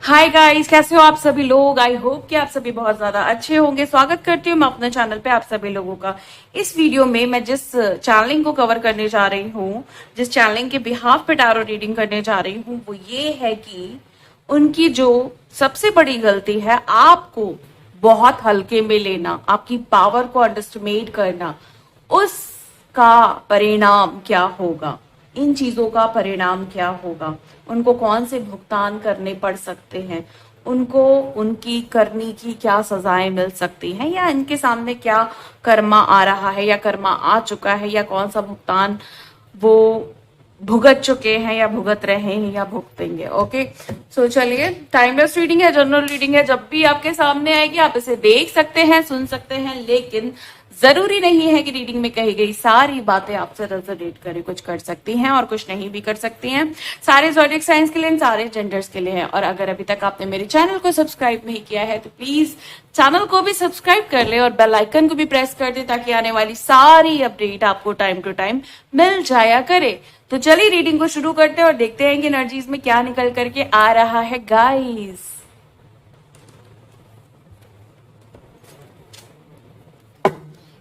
Hi guys, कैसे हो आप सभी लोग। आई होप कि आप सभी बहुत ज्यादा अच्छे होंगे। स्वागत करती हूँ मैं अपने चैनल पे आप सभी लोगों का। इस वीडियो में मैं जिस चैनलिंग को कवर करने जा रही हूँ, जिस चैनलिंग के बिहाफ पे टैरो रीडिंग करने जा रही हूँ, वो ये है कि उनकी जो सबसे बड़ी गलती है आपको बहुत हल्के में लेना, आपकी पावर को अंडरस्टिमेट करना, उसका परिणाम क्या होगा, इन चीजों का परिणाम क्या होगा, उनको कौन से भुगतान करने पड़ सकते हैं, उनको उनकी करनी की क्या सजाएं मिल सकती हैं, या इनके सामने क्या कर्मा आ रहा है या कर्मा आ चुका है, या कौन सा भुगतान वो भुगत चुके हैं या भुगत रहे हैं या भुगतेंगे। ओके, सो चलिए, टाइमलेस रीडिंग है, जनरल रीडिंग है, जब भी आपके सामने आएगी आप इसे देख सकते हैं, सुन सकते हैं, लेकिन जरूरी नहीं है कि रीडिंग में कही गई सारी बातें आपसे रेजोनेट करें। कुछ कर सकती हैं और कुछ नहीं भी कर सकती हैं। सारे ज़ोडिएक साइंस के लिए, सारे जेंडर्स के लिए है। और अगर अभी तक आपने मेरे चैनल को सब्सक्राइब नहीं किया है तो प्लीज चैनल को भी सब्सक्राइब कर ले और बेल आइकन को भी प्रेस कर दे, ताकि आने वाली सारी अपडेट आपको टाइम टू टाइम मिल जाया करे। तो चलिए रीडिंग को शुरू करते हैं और देखते हैं कि एनर्जीज में क्या निकल करके आ रहा है गाइस।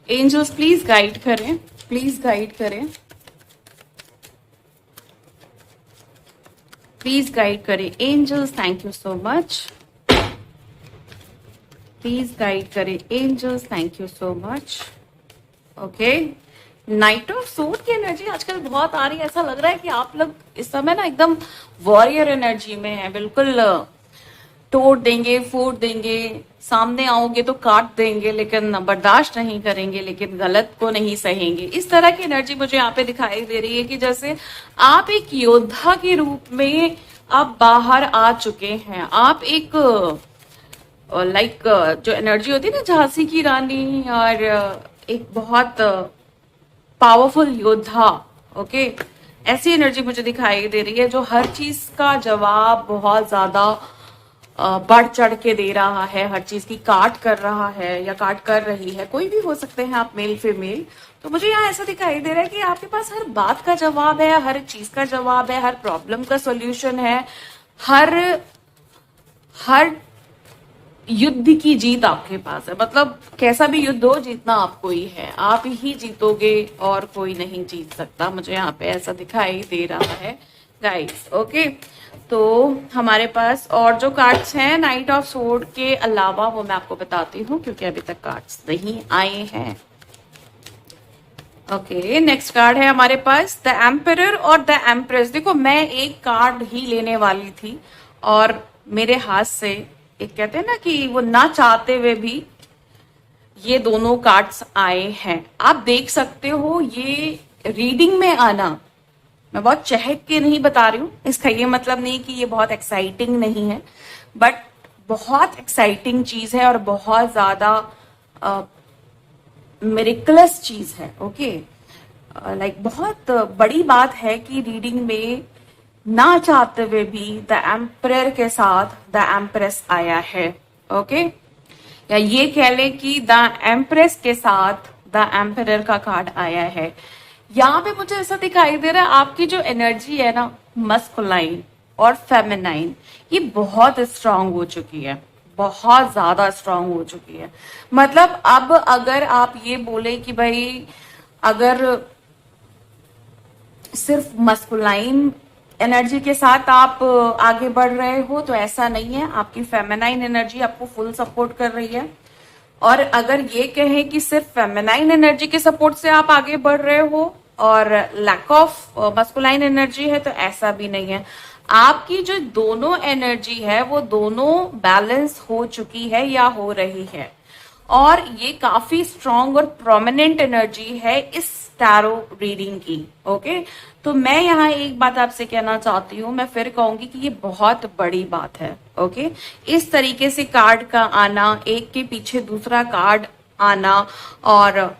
एंजल्स प्लीज गाइड करें, प्लीज गाइड करें, प्लीज गाइड करें angels. Thank you so much. Please guide करें angels, thank you so much. Okay, knight of sword की एनर्जी आजकल बहुत आ रही है। ऐसा लग रहा है कि आप लोग इस समय ना एकदम वॉरियर एनर्जी में है, बिल्कुल तोड़ देंगे, फोड़ देंगे, सामने आओगे तो काट देंगे, लेकिन बर्दाश्त नहीं करेंगे, लेकिन गलत को नहीं सहेंगे। इस तरह की एनर्जी मुझे यहाँ पे दिखाई दे रही है कि जैसे आप एक योद्धा के रूप में आप बाहर आ चुके हैं। आप एक लाइक जो एनर्जी होती है ना झांसी की रानी, और एक बहुत पावरफुल योद्धा। ओके, ऐसी एनर्जी मुझे दिखाई दे रही है जो हर चीज का जवाब बहुत ज्यादा बढ़ चढ़ के दे रहा है, हर चीज की काट कर रहा है या काट कर रही है। कोई भी हो सकते हैं आप, मेल फीमेल। तो मुझे यहाँ ऐसा दिखाई दे रहा है कि आपके पास हर बात का जवाब है, हर चीज का जवाब है, हर प्रॉब्लम का सॉल्यूशन है, हर हर युद्ध की जीत आपके पास है। मतलब कैसा भी युद्ध हो, जीतना आपको ही है, आप ही जीतोगे और कोई नहीं जीत सकता। मुझे यहाँ पे ऐसा दिखाई दे रहा है गाइस। ओके, तो हमारे पास और जो कार्ड्स हैं नाइट ऑफ सोर्ड के अलावा, वो मैं आपको बताती हूँ क्योंकि अभी तक कार्ड्स नहीं आए हैं। ओके, नेक्स्ट कार्ड है हमारे पास द एम्परर और द एम्प्रेस। देखो, मैं एक कार्ड ही लेने वाली थी और मेरे हाथ से एक, कहते हैं ना कि वो ना चाहते हुए भी ये दोनों कार्ड्स आए हैं। आप देख सकते हो, ये रीडिंग में आना, मैं बहुत चहक के नहीं बता रही हूँ, इसका ये मतलब नहीं कि ये बहुत एक्साइटिंग नहीं है, बट बहुत एक्साइटिंग चीज है और बहुत ज्यादा मिरेकलस चीज है। ओके, लाइक बहुत बड़ी बात है कि रीडिंग में ना चाहते हुए भी द एम्परर के साथ द एम्प्रेस आया है। ओके, या ये कह लें कि द एम्प्रेस के साथ द एम्परर का कार्ड आया है। यहाँ पे मुझे ऐसा दिखाई दे रहा है आपकी जो एनर्जी है ना, मस्कुलाइन और फेमिनाइन, ये बहुत स्ट्रांग हो चुकी है, बहुत ज्यादा स्ट्रांग हो चुकी है। मतलब अब अगर आप ये बोले कि भाई अगर सिर्फ मस्कुलाइन एनर्जी के साथ आप आगे बढ़ रहे हो तो ऐसा नहीं है, आपकी फेमिनाइन एनर्जी आपको फुल सपोर्ट कर रही है। और अगर ये कहें कि सिर्फ फेमिनाइन एनर्जी के सपोर्ट से आप आगे बढ़ रहे हो और लैक ऑफ मस्कुलाइन एनर्जी है, तो ऐसा भी नहीं है। आपकी जो दोनों एनर्जी है वो दोनों बैलेंस हो चुकी है या हो रही है, और ये काफी स्ट्रांग और प्रोमिनेंट एनर्जी है इस टैरो रीडिंग की। ओके, तो मैं यहाँ एक बात आपसे कहना चाहती हूँ, मैं फिर कहूंगी कि ये बहुत बड़ी बात है। ओके, इस तरीके से कार्ड का आना, एक के पीछे दूसरा कार्ड आना, और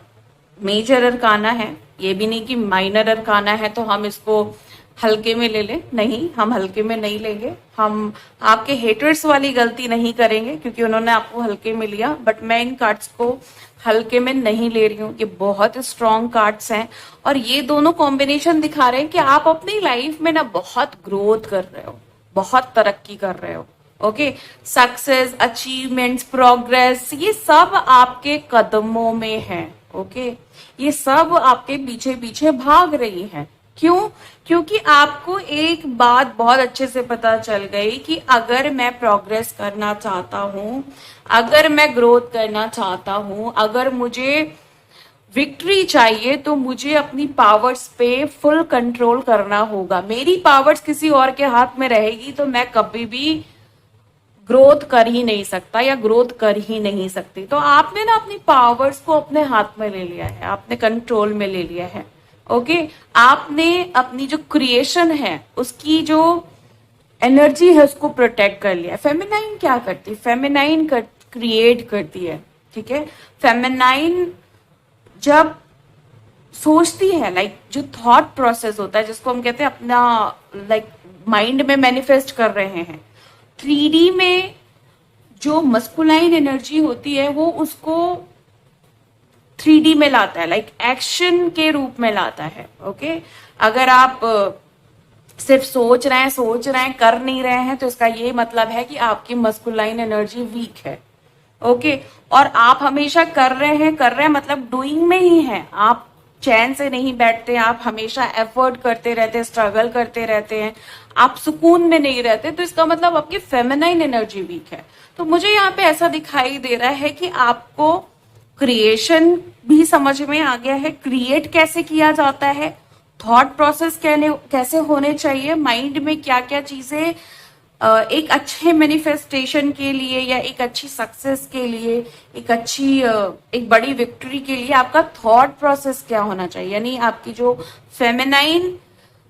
मेजर अरकाना है, ये भी नहीं कि माइनर अरकाना है तो हम इसको हल्के में ले लें। नहीं, हम हल्के में नहीं लेंगे। हम आपके हेटर्स वाली गलती नहीं करेंगे क्योंकि उन्होंने आपको हल्के में लिया, बट मैं इन कार्ड्स को हल्के में नहीं ले रही हूँ। ये बहुत स्ट्रॉन्ग कार्ड्स हैं और ये दोनों कॉम्बिनेशन दिखा रहे हैं कि आप अपनी लाइफ में ना बहुत ग्रोथ कर रहे हो, बहुत तरक्की कर रहे हो। ओके, सक्सेस, अचीवमेंट्स, प्रोग्रेस, ये सब आपके कदमों में है। ओके, ये सब आपके पीछे पीछे भाग रही है। क्यों? क्योंकि आपको एक बात बहुत अच्छे से पता चल गई कि अगर मैं प्रोग्रेस करना चाहता हूं, अगर मैं ग्रोथ करना चाहता हूं, अगर मुझे विक्ट्री चाहिए, तो मुझे अपनी पावर्स पे फुल कंट्रोल करना होगा। मेरी पावर्स किसी और के हाथ में रहेगी तो मैं कभी भी ग्रोथ कर ही नहीं सकता या ग्रोथ कर ही नहीं सकती। तो आपने ना अपनी पावर्स को अपने हाथ में ले लिया है, आपने कंट्रोल में ले लिया है। ओके, आपने अपनी जो क्रिएशन है उसकी जो एनर्जी है उसको प्रोटेक्ट कर लिया। फेमिनाइन क्या करती है? फेमिनाइन क्रिएट करती है। ठीक है, फेमिनाइन जब सोचती है, लाइक जो थॉट प्रोसेस होता है जिसको हम कहते हैं अपना लाइक माइंड में मैनिफेस्ट कर रहे हैं, 3D में जो मस्कुलाइन एनर्जी होती है वो उसको 3D में लाता है, लाइक एक्शन के रूप में लाता है। ओके, अगर आप सिर्फ सोच रहे हैं, कर नहीं रहे हैं, तो इसका ये मतलब है कि आपकी मस्कुलाइन एनर्जी वीक है। ओके, और आप हमेशा कर रहे हैं मतलब डूइंग में ही हैं, आप चैन से नहीं बैठते, आप हमेशा एफर्ट करते रहते हैं, स्ट्रगल करते रहते हैं, आप सुकून में नहीं रहते, तो इसका मतलब आपकी फेमिनाइन एनर्जी वीक है। तो मुझे यहाँ पे ऐसा दिखाई दे रहा है कि आपको क्रिएशन भी समझ में आ गया है, क्रिएट कैसे किया जाता है, थॉट प्रोसेस कैसे होने चाहिए, माइंड में क्या क्या चीजें एक अच्छे मैनिफेस्टेशन के लिए या एक अच्छी सक्सेस के लिए, एक अच्छी एक बड़ी विक्ट्री के लिए आपका थॉट प्रोसेस क्या होना चाहिए। यानी आपकी जो फेमिनाइन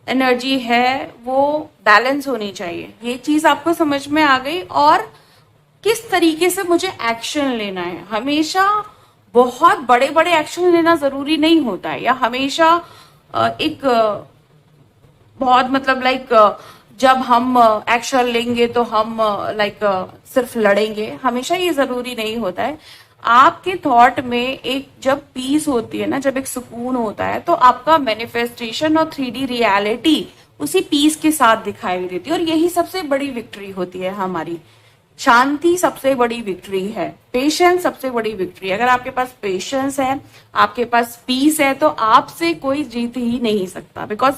एनर्जी है वो बैलेंस होनी चाहिए। ये चीज आपको समझ में आ गई। और किस तरीके से मुझे एक्शन लेना है, हमेशा बहुत बड़े बड़े एक्शन लेना जरूरी नहीं होता है, या हमेशा एक बहुत मतलब लाइक जब हम एक्शन लेंगे तो हम लाइक सिर्फ लड़ेंगे, हमेशा ये जरूरी नहीं होता है। आपके थॉट में एक जब पीस होती है ना, जब एक सुकून होता है, तो आपका मैनिफेस्टेशन और 3D रियलिटी उसी पीस के साथ दिखाई देती है। और यही सबसे बड़ी विक्ट्री होती है हमारी। शांति सबसे बड़ी विक्ट्री है, पेशेंस सबसे बड़ी विक्ट्री। अगर आपके पास पेशेंस है, आपके पास पीस है, तो आपसे कोई जीत ही नहीं सकता, बिकॉज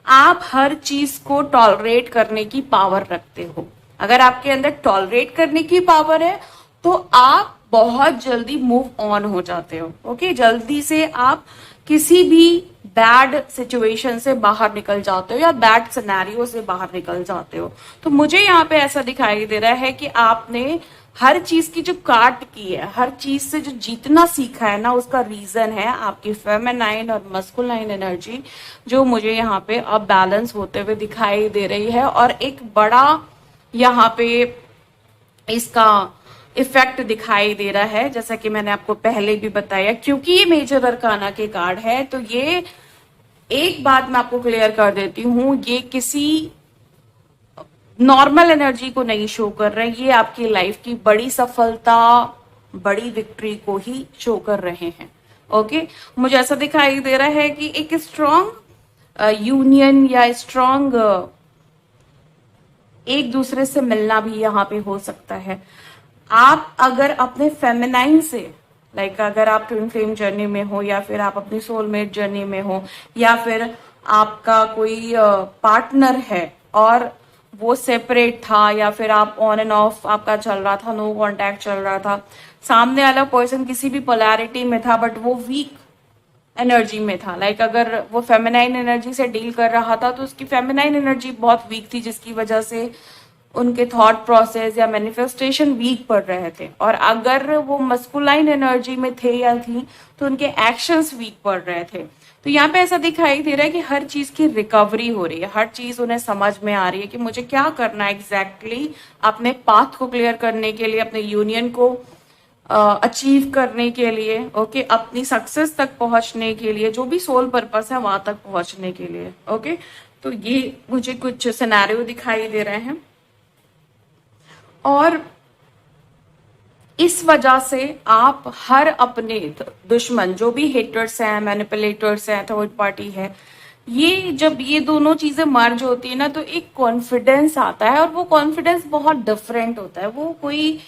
आप हर चीज को टॉलरेट करने की पावर रखते हो। अगर आपके अंदर टॉलरेट करने की पावर है तो आप बहुत जल्दी मूव ऑन हो जाते हो। ओके, जल्दी से आप किसी भी बैड सिचुएशन से बाहर निकल जाते हो या बैड सिनेरियो से बाहर निकल जाते हो। तो मुझे यहाँ पे ऐसा दिखाई दे रहा है कि आपने हर चीज की जो काट की है, हर चीज से जो जीतना सीखा है ना, उसका रीजन है आपकी फेमिनाइन और मस्कुलाइन एनर्जी, जो मुझे यहाँ पे अब बैलेंस होते हुए दिखाई दे रही है। और एक बड़ा यहाँ पे इसका इफेक्ट दिखाई दे रहा है, जैसा कि मैंने आपको पहले भी बताया। क्योंकि ये मेजर अरकाना के कार्ड है, तो ये एक बात मैं आपको क्लियर कर देती हूँ, ये किसी नॉर्मल एनर्जी को नहीं शो कर रहे, ये आपकी लाइफ की बड़ी सफलता, बड़ी विक्ट्री को ही शो कर रहे हैं। ओके, मुझे ऐसा दिखाई दे रहा है कि एक स्ट्रॉन्ग यूनियन या स्ट्रॉन्ग एक दूसरे से मिलना भी यहाँ पे हो सकता है। आप अगर अपने फेमिनाइन से, लाइक अगर आप ट्विन फ्लेम जर्नी में हो, या फिर आप अपनी सोलमेट जर्नी में हो, या फिर आपका कोई पार्टनर है और वो सेपरेट था, या फिर आप ऑन एंड ऑफ आपका चल रहा था, नो कांटेक्ट चल रहा था, सामने वाला पर्सन किसी भी पोलैरिटी में था बट वो वीक एनर्जी में था, लाइक अगर वो फेमिनाइन एनर्जी से डील कर रहा था तो उसकी फेमिनाइन एनर्जी बहुत वीक थी, जिसकी वजह से उनके थॉट प्रोसेस या मैनिफेस्टेशन वीक पड़ रहे थे। और अगर वो मस्कुलाइन एनर्जी में थे या थी तो उनके एक्शंस वीक पड़ रहे थे। तो यहाँ पे ऐसा दिखाई दे रहा है कि हर चीज की रिकवरी हो रही है, हर चीज उन्हें समझ में आ रही है कि मुझे क्या करना है एग्जैक्टली, अपने पाथ को क्लियर करने के लिए, अपने यूनियन को अचीव करने के लिए, ओके, अपनी सक्सेस तक पहुंचने के लिए, जो भी सोल पर्पस है वहां तक पहुंचने के लिए। ओके, तो ये मुझे कुछ सिनेरियो दिखाई दे रहे हैं। और इस वजह से आप हर अपने दुश्मन, जो भी हेटर्स हैं, मैनिपुलेटर्स हैं, थर्ड पार्टी है, ये जब ये दोनों चीजें मर्ज होती है ना तो एक कॉन्फिडेंस आता है, और वो कॉन्फिडेंस बहुत डिफरेंट होता है। वो कोई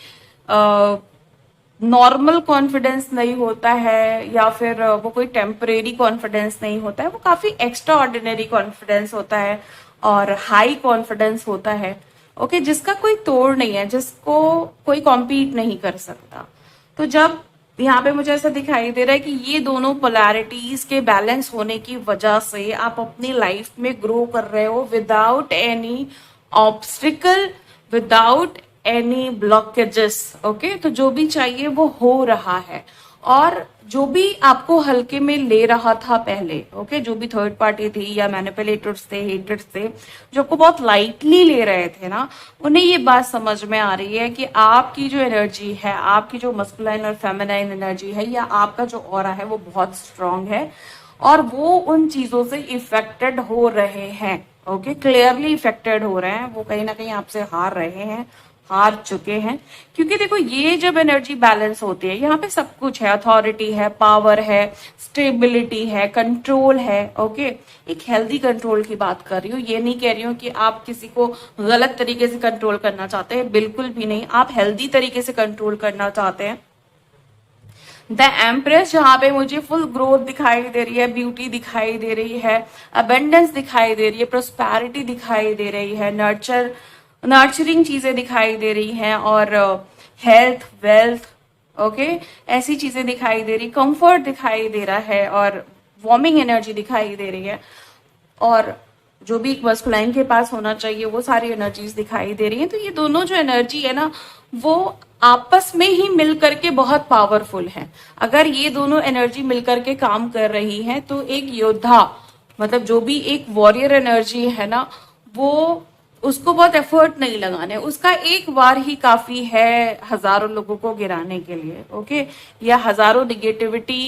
नॉर्मल कॉन्फिडेंस नहीं होता है, या फिर वो कोई टेम्परेरी कॉन्फिडेंस नहीं होता है। वो काफी एक्स्ट्रा ऑर्डिनरी कॉन्फिडेंस होता है और हाई कॉन्फिडेंस होता है। ओके, जिसका कोई तोड़ नहीं है, जिसको कोई कॉम्पीट नहीं कर सकता। तो जब यहाँ पे मुझे ऐसा दिखाई दे रहा है कि ये दोनों पोलैरिटीज के बैलेंस होने की वजह से आप अपनी लाइफ में ग्रो कर रहे हो without any obstacle, without any blockages. Okay, तो जो भी चाहिए वो हो रहा है। और जो भी आपको हल्के में ले रहा था पहले, ओके, जो भी थर्ड पार्टी थी या मैनिपुलेटर्स थे, हेटर्स थे, जो आपको बहुत लाइटली ले रहे थे ना, उन्हें ये बात समझ में आ रही है कि आपकी जो एनर्जी है, आपकी जो मस्कुलाइन और फेमिनाइन एनर्जी है, या आपका जो ऑरा है, वो बहुत स्ट्रांग है और वो उन चीजों से इफेक्टेड हो रहे हैं। ओके, क्लियरली इफेक्टेड हो रहे हैं। वो कहीं ना कहीं आपसे हार रहे हैं, हार चुके हैं। क्योंकि देखो, ये जब एनर्जी बैलेंस होती है, यहाँ पे सब कुछ है, अथॉरिटी है, पावर है, स्टेबिलिटी है, कंट्रोल है। ओके, एक हेल्दी कंट्रोल की बात कर रही हूँ। ये नहीं कह रही हूँ कि आप किसी को गलत तरीके से कंट्रोल करना चाहते हैं, बिल्कुल भी नहीं। आप हेल्दी तरीके से कंट्रोल करना चाहते हैं। द एम्प्रेस, जहां पे मुझे फुल ग्रोथ दिखाई दे रही है, ब्यूटी दिखाई दे रही है, अबेंडेंस दिखाई दे रही है, प्रोस्पैरिटी दिखाई दे रही है, नर्चरिंग चीजें दिखाई दे रही हैं, और हेल्थ, वेल्थ, ओके, ऐसी चीजें दिखाई दे रही, कंफर्ट दिखाई दे रहा है, और वार्मिंग एनर्जी दिखाई दे रही है। और जो भी एक मस्कुलाइन के पास होना चाहिए वो सारी एनर्जीज दिखाई दे रही हैं। तो ये दोनों जो एनर्जी है ना, वो आपस में ही मिल करके बहुत पावरफुल है। अगर ये दोनों एनर्जी मिलकर के काम कर रही है तो एक योद्धा, मतलब जो भी एक वॉरियर एनर्जी है ना, वो उसको बहुत एफर्ट नहीं लगाने, उसका एक बार ही काफी है हजारों लोगों को गिराने के लिए। ओके, या हजारों निगेटिविटी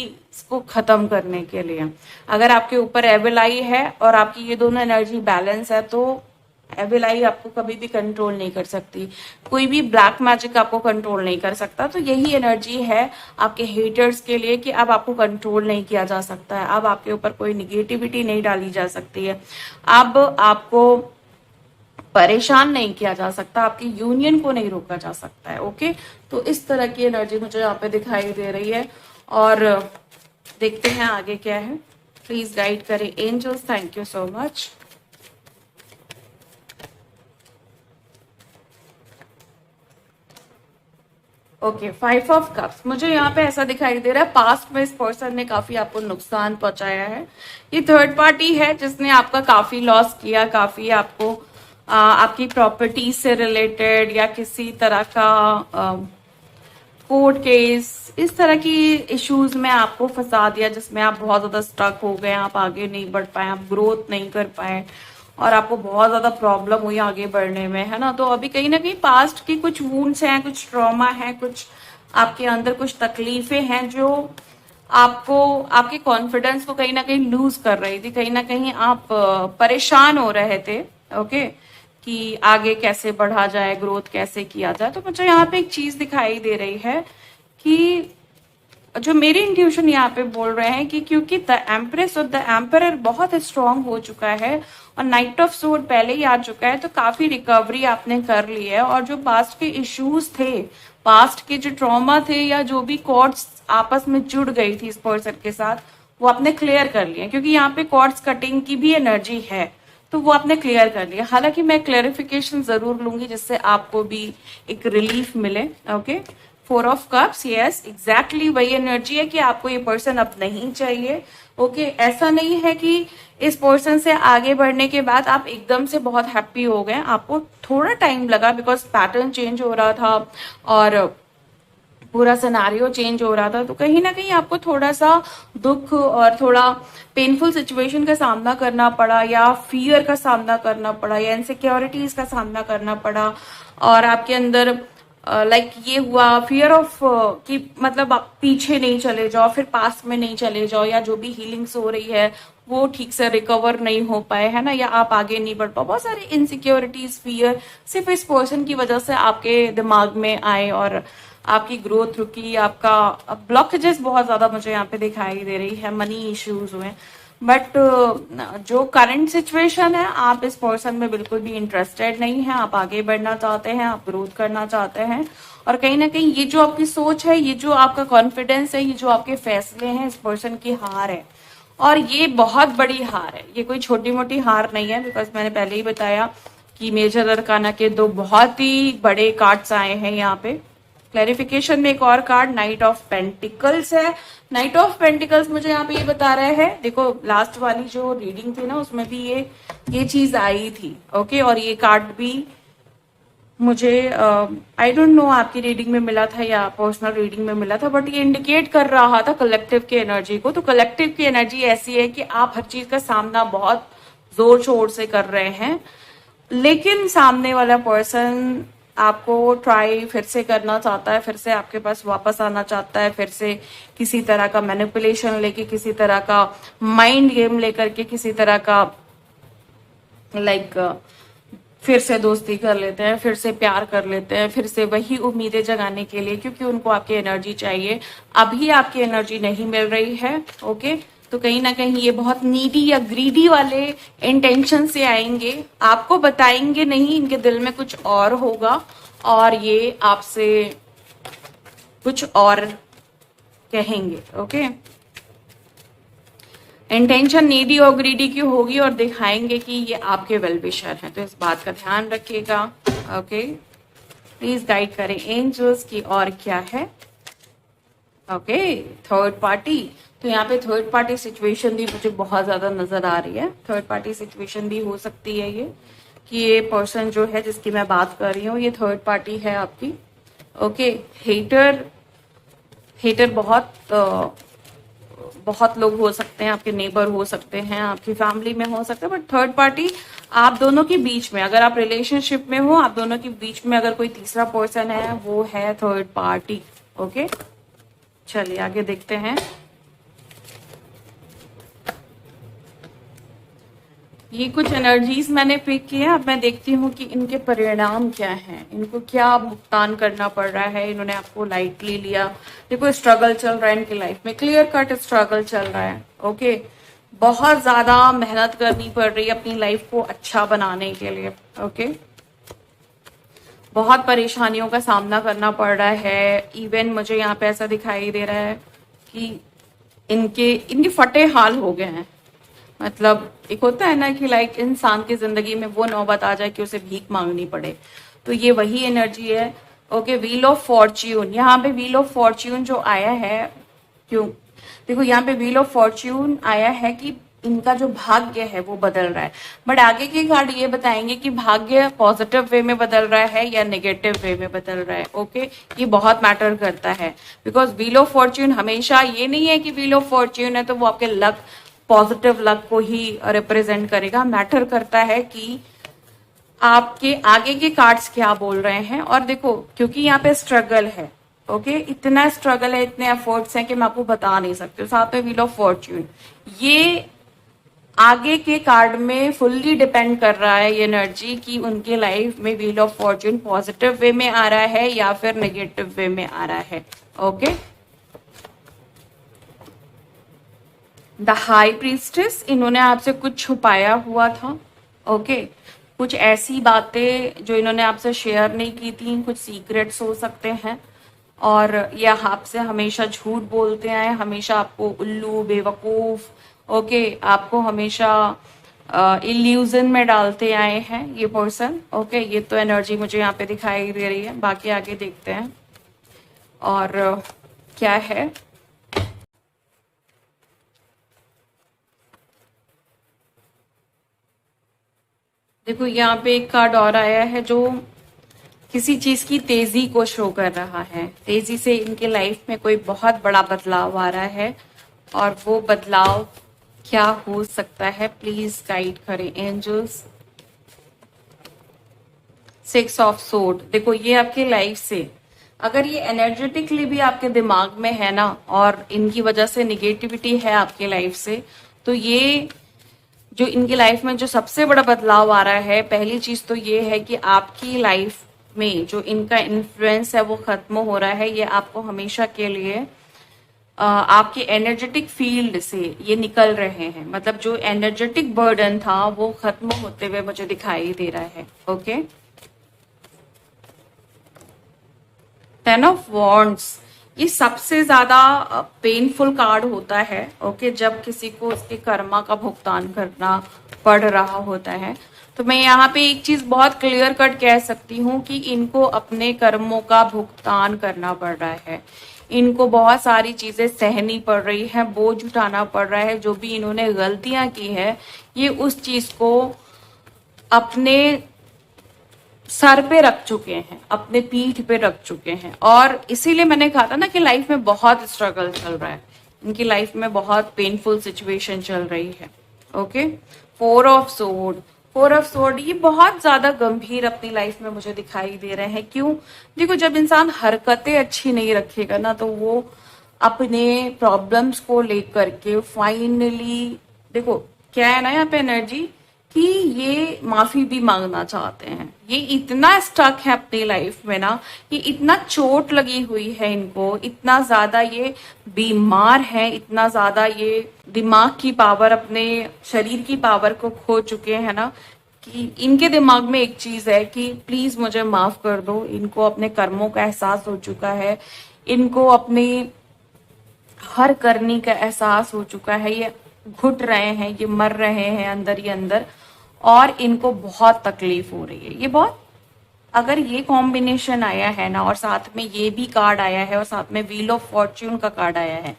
को खत्म करने के लिए। अगर आपके ऊपर एविल आई है और आपकी ये दोनों एनर्जी बैलेंस है, तो एविल आई आपको कभी भी कंट्रोल नहीं कर सकती। कोई भी ब्लैक मैजिक आपको कंट्रोल नहीं कर सकता। तो यही एनर्जी है आपके हेटर्स के लिए कि अब आपको कंट्रोल नहीं किया जा सकता है, अब आपके ऊपर कोई निगेटिविटी नहीं डाली जा सकती है, अब आपको परेशान नहीं किया जा सकता, आपकी यूनियन को नहीं रोका जा सकता है। ओके, तो इस तरह की एनर्जी मुझे यहाँ पे दिखाई दे रही है। और देखते हैं आगे क्या है। प्लीज गाइड करें angels, thank you so much. Okay, 5 of cups, मुझे यहाँ पे ऐसा दिखाई दे रहा है पास्ट में इस पर्सन ने काफी आपको नुकसान पहुंचाया है। ये थर्ड पार्टी है जिसने आपका काफी लॉस किया, काफी आपको आपकी प्रॉपर्टी से रिलेटेड या किसी तरह का कोर्ट केस, इस तरह की इश्यूज में आपको फंसा दिया, जिसमें आप बहुत ज्यादा स्टक हो गए, आप आगे नहीं बढ़ पाए, आप ग्रोथ नहीं कर पाए, और आपको बहुत ज्यादा प्रॉब्लम हुई आगे बढ़ने में, है ना। तो अभी कहीं ना कहीं पास्ट की कुछ वूंड्स हैं, कुछ ट्रॉमा है, कुछ आपके अंदर कुछ तकलीफें हैं जो आपको आपके कॉन्फिडेंस को कहीं ना कहीं लूज कर रही थी। कहीं ना कहीं आप परेशान हो रहे थे। ओके, कि आगे कैसे बढ़ा जाए, ग्रोथ कैसे किया जाए। तो मुझे यहाँ पे एक चीज दिखाई दे रही है कि जो मेरी इंट्यूशन यहाँ पे बोल रहे हैं कि क्योंकि द एम्प्रेस और द एम्परर बहुत स्ट्रांग हो चुका है और नाइट ऑफ सोर्ड पहले ही आ चुका है, तो काफी रिकवरी आपने कर ली है। और जो पास्ट के इश्यूज थे, पास्ट के जो ट्रॉमा थे, या जो भी कॉर्ड्स आपस में जुड़ गई थी इस पर्सन के साथ, वो आपने क्लियर कर लिए। क्योंकि यहाँ पे कॉर्ड्स कटिंग की भी एनर्जी है, तो वो आपने क्लियर कर लिया। हालांकि मैं क्लेरिफिकेशन जरूर लूंगी जिससे आपको भी एक रिलीफ मिले। Okay, 4 of cups, yes, exactly वही एनर्जी है कि आपको ये पर्सन अब नहीं चाहिए। ओके, ऐसा नहीं है कि इस पर्सन से आगे बढ़ने के बाद आप एकदम से बहुत हैप्पी हो गए, आपको थोड़ा टाइम लगा, बिकॉज पैटर्न चेंज हो रहा था और पूरा सिनारियो चेंज हो रहा था। तो कहीं ना कहीं आपको थोड़ा सा दुख और थोड़ा पेनफुल सिचुएशन का सामना करना पड़ा, या फियर का सामना करना पड़ा, या इनसिक्योरिटीज का सामना करना पड़ा। और आपके अंदर लाइक ये हुआ फियर ऑफ कि मतलब आप पीछे नहीं चले जाओ, फिर पास्ट में नहीं चले जाओ, या जो भी हीलिंग्स हो रही है वो ठीक से रिकवर नहीं हो पाए, है ना, या आप आगे नहीं बढ़ पाओ। बहुत सारे इनसिक्योरिटीज, फियर सिर्फ इस पर्सन की वजह से आपके दिमाग में आए और आपकी ग्रोथ रुकी, आपका ब्लॉकेजेस बहुत ज्यादा मुझे यहाँ पे दिखाई दे रही है, मनी इश्यूज हुए। बट जो करंट सिचुएशन है, आप इस पर्सन में बिल्कुल भी इंटरेस्टेड नहीं है, आप आगे बढ़ना चाहते हैं, आप ग्रोथ करना चाहते हैं, और कहीं ना कहीं ये जो आपकी सोच है, ये जो आपका कॉन्फिडेंस है, ये जो आपके फैसले हैं, इस पर्सन की हार है। और ये बहुत बड़ी हार है, ये कोई छोटी मोटी हार नहीं है, बिकॉज मैंने पहले ही बताया कि मेजर अरकाना के दो बहुत ही बड़े कार्ड्स आए हैं यहाँ पे। क्लैरिफिकेशन में एक और कार्ड नाइट ऑफ पेंटिकल्स है। नाइट ऑफ पेंटिकल्स मुझे यहाँ पे ये बता रहे हैं, देखो लास्ट वाली जो रीडिंग थी ना, उसमें भी ये चीज आई थी। ओके, और ये कार्ड भी मुझे आई डोंट नो आपकी रीडिंग में मिला था या पर्सनल रीडिंग में मिला था, बट ये इंडिकेट कर रहा था कलेक्टिव की एनर्जी को। तो कलेक्टिव की एनर्जी ऐसी है कि आप हर चीज का सामना बहुत जोर शोर से कर रहे हैं, लेकिन सामने वाला पर्सन आपको ट्राई फिर से करना चाहता है, फिर से आपके पास वापस आना चाहता है, फिर से किसी तरह का मैनिपुलेशन लेके, किसी तरह का माइंड गेम लेकर के, किसी तरह का लाइक फिर से दोस्ती कर लेते हैं, फिर से प्यार कर लेते हैं, फिर से वही उम्मीदें जगाने के लिए, क्योंकि उनको आपकी एनर्जी चाहिए। अभी आपकी एनर्जी नहीं मिल रही है। ओके, तो कहीं ना कहीं ये बहुत नीडी या ग्रीडी वाले इंटेंशन से आएंगे, आपको बताएंगे नहीं, इनके दिल में कुछ और होगा और ये आपसे कुछ और कहेंगे। ओके, इंटेंशन नीडी और ग्रीडी की होगी और दिखाएंगे कि ये आपके वेल विशर हैं, तो इस बात का ध्यान रखिएगा। ओके, प्लीज गाइड करें एंजल्स की और क्या है। ओके, थर्ड पार्टी, तो यहाँ पे थर्ड पार्टी सिचुएशन भी मुझे बहुत ज्यादा नजर आ रही है। थर्ड पार्टी सिचुएशन भी हो सकती है ये, कि ये पर्सन जो है जिसकी मैं बात कर रही हूँ, ये थर्ड पार्टी है आपकी। ओके, हेटर बहुत लोग हो सकते हैं, आपके नेबर हो सकते हैं, आपकी फैमिली में हो सकते हैं, बट थर्ड पार्टी आप दोनों के बीच में, अगर आप रिलेशनशिप में हो, आप दोनों के बीच में अगर कोई तीसरा पर्सन है, वो है थर्ड पार्टी। ओके, चलिए आगे देखते हैं। ये कुछ एनर्जीज मैंने पिक किए, अब मैं देखती हूँ कि इनके परिणाम क्या हैं, इनको क्या भुगतान करना पड़ रहा है। इन्होंने आपको लाइटली लिया, देखो स्ट्रगल चल रहा है इनकी लाइफ में, क्लियर कट स्ट्रगल चल रहा है। ओके, बहुत ज्यादा मेहनत करनी पड़ रही है अपनी लाइफ को अच्छा बनाने के लिए। ओके, बहुत परेशानियों का सामना करना पड़ रहा है। इवन मुझे यहाँ पे ऐसा दिखाई दे रहा है कि इनके फटे हाल हो गए हैं। मतलब एक होता है ना कि लाइक इंसान की जिंदगी में वो नौबत आ जाए कि उसे भीख मांगनी पड़े, तो ये वही एनर्जी है। ओके, व्हील ऑफ फॉर्च्यून, यहाँ पे व्हील ऑफ फॉर्च्यून जो आया है, क्यों देखो यहाँ पे व्हील ऑफ फॉर्च्यून आया है कि इनका जो भाग्य है वो बदल रहा है, बट आगे के कार्ड ये बताएंगे कि भाग्य पॉजिटिव वे में बदल रहा है या नेगेटिव वे में बदल रहा है। ओके, ये बहुत मैटर करता है, बिकॉज व्हील ऑफ फॉर्च्यून हमेशा ये नहीं है कि व्हील ऑफ फॉर्च्यून है तो वो आपके लक, पॉजिटिव लक को ही रिप्रेजेंट करेगा। मैटर करता है कि आपके आगे के कार्ड्स क्या बोल रहे हैं। और देखो क्योंकि यहाँ पे स्ट्रगल है, ओके, इतना स्ट्रगल है, इतने एफर्ट्स हैं कि मैं आपको बता नहीं सकती। साथ में व्हील ऑफ फॉर्च्यून, ये आगे के कार्ड में फुल्ली डिपेंड कर रहा है ये एनर्जी कि उनके लाइफ में wheel of Fortune positive way में आ रहा है या फिर नेगेटिव वे में आ रहा है। ओके, द हाई प्रीस्टेस, इन्होंने आपसे कुछ छुपाया हुआ था। ओके, कुछ ऐसी बातें जो इन्होंने आपसे शेयर नहीं की थी, कुछ सीक्रेट्स हो सकते हैं, और ये आपसे हमेशा झूठ बोलते आए, हमेशा आपको उल्लू, बेवकूफ, ओके, आपको हमेशा इल्यूजन में डालते आए हैं ये पर्सन। ओके, ये तो एनर्जी मुझे यहाँ पे दिखाई दे रही है, बाकी आगे देखते हैं और क्या है। देखो यहाँ पे एक कार्ड और आया है जो किसी चीज की तेजी को शो कर रहा है। तेजी से इनके लाइफ में कोई बहुत बड़ा बदलाव आ रहा है, और वो बदलाव क्या हो सकता है, प्लीज गाइड करें एंजल्स। 6 ऑफ सोर्ड, देखो ये आपकी लाइफ से, अगर ये एनर्जेटिकली भी आपके दिमाग में है ना, और इनकी वजह से निगेटिविटी है आपके लाइफ से, तो ये जो इनकी लाइफ में जो सबसे बड़ा बदलाव आ रहा है, पहली चीज तो ये है कि आपकी लाइफ में जो इनका इन्फ्लुएंस है वो खत्म हो रहा है। ये आपको हमेशा के लिए आपके एनर्जेटिक फील्ड से ये निकल रहे हैं, मतलब जो एनर्जेटिक बर्डन था वो खत्म होते हुए मुझे दिखाई दे रहा है। ओके, 10 ऑफ वॉन्ड्स, ये सबसे ज्यादा पेनफुल कार्ड होता है। ओके, जब किसी को उसके कर्मा का भुगतान करना पड़ रहा होता है। तो मैं यहाँ पे एक चीज बहुत क्लियर कट कह सकती हूँ कि इनको अपने कर्मों का भुगतान करना पड़ रहा है। इनको बहुत सारी चीजें सहनी पड़ रही है, बोझ उठाना पड़ रहा है। जो भी इन्होंने गलतियां की है, ये उस चीज को अपने सर पे रख चुके हैं, अपने पीठ पे रख चुके हैं। और इसीलिए मैंने कहा था ना कि लाइफ में बहुत स्ट्रगल चल रहा है, इनकी लाइफ में बहुत पेनफुल सिचुएशन चल रही है। Okay, 4 of sword, 4 of sword, ये बहुत ज्यादा गंभीर अपनी लाइफ में मुझे दिखाई दे रहे हैं। क्यों? देखो, जब इंसान हरकतें अच्छी नहीं रखेगा ना, तो वो अपने प्रॉब्लम्स को लेकर के फाइनली, देखो क्या है ना यहाँ पे एनर्जी, कि ये माफी भी मांगना चाहते हैं। ये इतना स्टक है अपनी लाइफ में ना, कि इतना चोट लगी हुई है इनको, इतना ज्यादा ये बीमार है, इतना ज्यादा ये दिमाग की पावर, अपने शरीर की पावर को खो चुके हैं ना, कि इनके दिमाग में एक चीज है कि प्लीज मुझे माफ कर दो। इनको अपने कर्मों का एहसास हो चुका है, इनको अपनी हर करनी का एहसास हो चुका है। ये घुट रहे हैं, ये मर रहे हैं अंदर ही अंदर, और इनको बहुत तकलीफ हो रही है। ये बहुत, अगर ये कॉम्बिनेशन आया है ना, और साथ में ये भी कार्ड आया है, और साथ में व्हील ऑफ फॉर्च्यून का कार्ड आया है,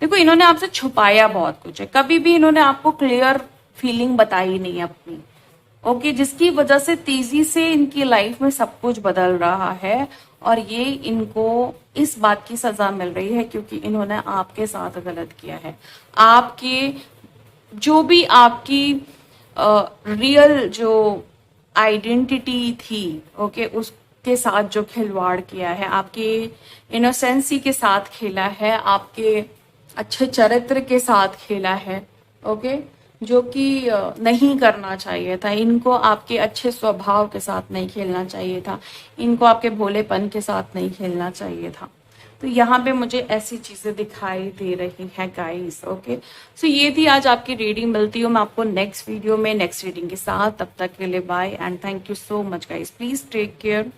देखो इन्होंने आपसे छुपाया बहुत कुछ है। कभी भी इन्होंने आपको क्लियर फीलिंग बताई नहीं अपनी। ओके, जिसकी वजह से तेजी से इनकी लाइफ में सब कुछ बदल रहा है, और ये इनको इस बात की सजा मिल रही है क्योंकि इन्होंने आपके साथ गलत किया है। आपके जो भी आपकी रियल जो आइडेंटिटी थी, ओके, उसके साथ जो खिलवाड़ किया है, आपके इनोसेंसी के साथ खेला है, आपके अच्छे चरित्र के साथ खेला है। ओके, जो कि नहीं करना चाहिए था। इनको आपके अच्छे स्वभाव के साथ नहीं खेलना चाहिए था, इनको आपके भोलेपन के साथ नहीं खेलना चाहिए था। तो यहाँ पे मुझे ऐसी चीजें दिखाई दे रही हैं गाइस। ओके, सो ये थी आज आपकी रीडिंग। मिलती हूँ मैं आपको नेक्स्ट वीडियो में नेक्स्ट रीडिंग के साथ। तब तक के लिए bye and thank you so much guys. Please take care.